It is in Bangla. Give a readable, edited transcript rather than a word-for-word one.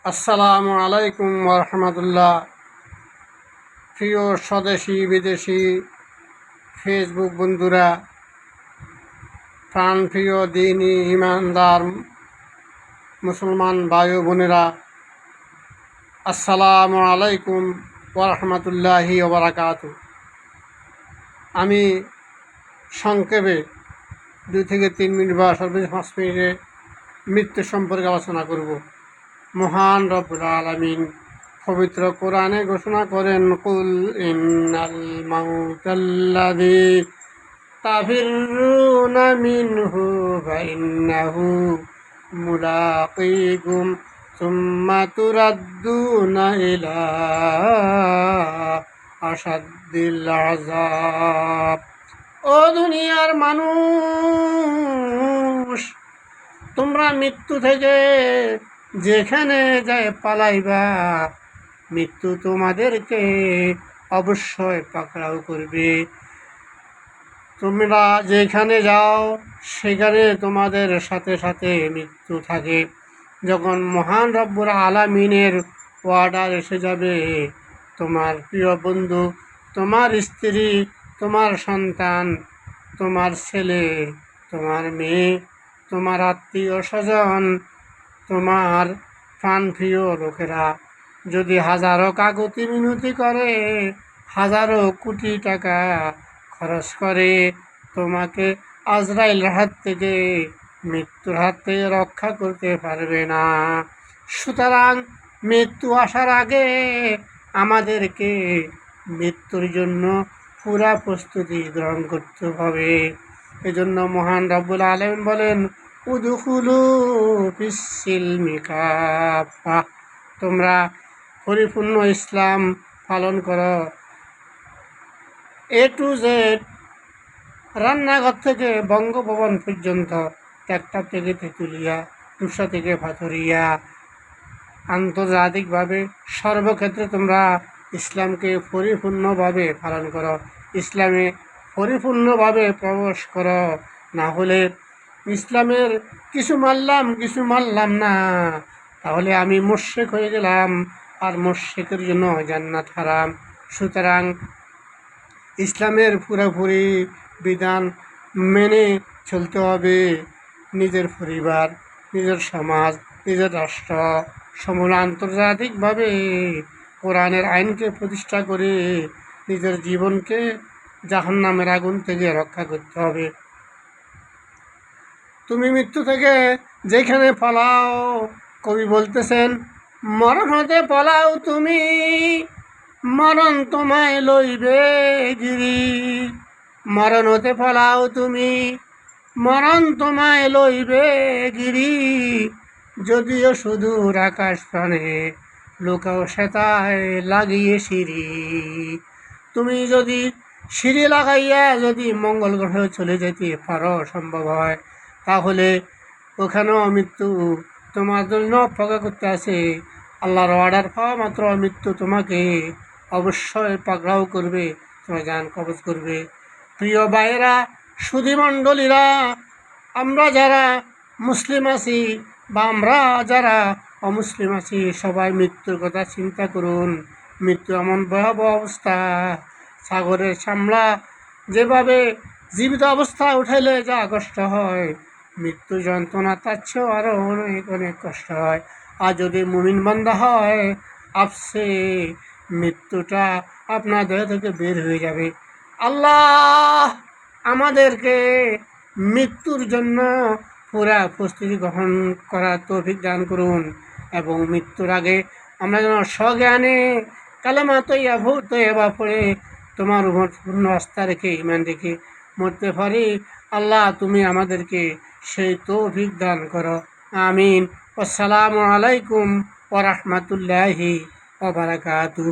আসসালামু আলাইকুম ওরহমতুল্লাহ। প্রিয় স্বদেশি বিদেশি ফেসবুক বন্ধুরা, প্রাণপ্রিয় দিনী ইমানদার মুসলমান ভাই বোনেরা, আসসালামু আলাইকুম ওরহমতুল্লাহি ওবরাকাতু। আমি সংক্ষেপে 2 থেকে 3 মিনিট বা সর্বোচ্চ 5 মিনিটে মৃত্যু সম্পর্কে আলোচনা করব। মহান রব্বুল আলামিন পবিত্র কোরআনে ঘোষণা করেন, কুল ইন্নাল মাউতাল্লাযী তাফিরুনা মিনহু ফাইন্নাহু মুলাকীকুম সুম্মা তুরাদ্দুনা ইলা আশাদ্দিল আযাব। ও দুনিয়ার মানুষ, তোমরা মৃত্যু থেকে যেখানে যায় পালাইবা, মৃত্যু তোমাদেরকে অবশ্যই পাকড়াও করবে। তোমরা যেখানে যাও সেখানে তোমাদের সাথে সাথে মৃত্যু থাকে। যখন মহান রব্বুল আলামিনের অর্ডার এসে যাবে, তোমার প্রিয় বন্ধু, তোমার স্ত্রী, তোমার সন্তান, তোমার ছেলে, তোমার মেয়ে, তোমার আত্মীয় স্বজন, তোমার প্রাণপ্রিয় লোকেরা যদি হাজারো কাকুতি মিনতি করে, হাজারো কোটি টাকা খরচ করে, তোমাকে আজরাইলের হাত থেকে, মৃত্যুর হাত থেকে রক্ষা করতে পারবে না। সুতরাং মৃত্যু আসার আগে আমাদেরকে মৃত্যুর জন্য পুরা প্রস্তুতি গ্রহণ করতে হবে। এজন্য মহান রব্বুল আলামিন বলেন, উদখুলু ফিস-সিলমি কাফা, তোমরা পরিপূর্ণ ইসলাম পালন করো। A to Z, রান্নাঘর থেকে বঙ্গভবন পর্যন্ত, ট্রাক্টর থেকে তেঁতুলিয়া, টুসা থেকে পাথুরিয়া, আন্তর্জাতিকভাবে সর্বক্ষেত্রে তোমরা ইসলামকে পরিপূর্ণভাবে পালন করো, ইসলামে পরিপূর্ণভাবে প্রবেশ করো। না হলে ইসলামের কিছু মানলাম না, তাহলে আমি মুশরিক হয়ে গেলাম, আর মুশরিকের জন্য জান্নাত হারাম। সুতরাং ইসলামের পুরোপুরি বিধান মেনে চলতে হবে। নিজের পরিবার, নিজের সমাজ, নিজের রাষ্ট্র, সমগ্র আন্তর্জাতিকভাবে কোরআনের আইনকে প্রতিষ্ঠা করে নিজের জীবনকে জাহান্নামের আগুন থেকে রক্ষা করতে হবে। তুমি মৃত্যু থেকে যেখানে পালাও, কবি বলতেছেন, মরণ হতে পালাও তুমি, মরণ তোমায় লইবে গিরি। মরণ হতে পালাও তুমি, মরণ তোমায় লইবে গিরি। যদিও সুদূর আকাশ প্রাণে, লুকাও সেতায় লাগিয়ে সিঁড়ি। তুমি যদি সিঁড়ি লাগাইয়া যদি মঙ্গল গ্রহে চলে যেতে পারো, সম্ভব হয়, তাহলে ওখানেও মৃত্যু তোমার জন্য অপেক্ষা করতে আছে। আল্লাহর অর্ডার পাওয়া মাত্র মৃত্যু তোমাকে অবশ্যই পাকড়াও করবে, তোমার জান কবজ করবে। প্রিয় ভাইয়েরা, সুধী মণ্ডলীরা, আমরা যারা মুসলিম আছি বা আমরা যারা অমুসলিম আছি, সবাই মৃত্যুর কথা চিন্তা করুন। মৃত্যু এমন ভয়াবহ অবস্থা, সাগরের চামড়া যেভাবে জীবিত অবস্থা উঠাইলে যা কষ্ট হয়, মৃত্যু যন্ত্রণা তার চেয়েও আরও অনেক অনেক কষ্ট হয়। আর যদি মুমিন বান্দা হয়, আপসে মৃত্যুটা আপনার দেহ থেকে বের হয়ে যাবে। আল্লাহ আমাদেরকে মৃত্যুর জন্য পুরা প্রস্তুতি গ্রহণ করার তৌফিক দান করুন, এবং মৃত্যুর আগে আমরা যেন স্বজ্ঞানে কালেমা তৈয়বা পড়ে তোমার উপর পূর্ণ আস্থা রেখে, ঈমান রেখে মরতে পারি। আল্লাহ তুমি আমাদেরকে সেই তৌফিক দান করো। আমিন। আসসালামু আলাইকুম ওয়া রাহমাতুল্লাহি ওয়া বারাকাতুহু।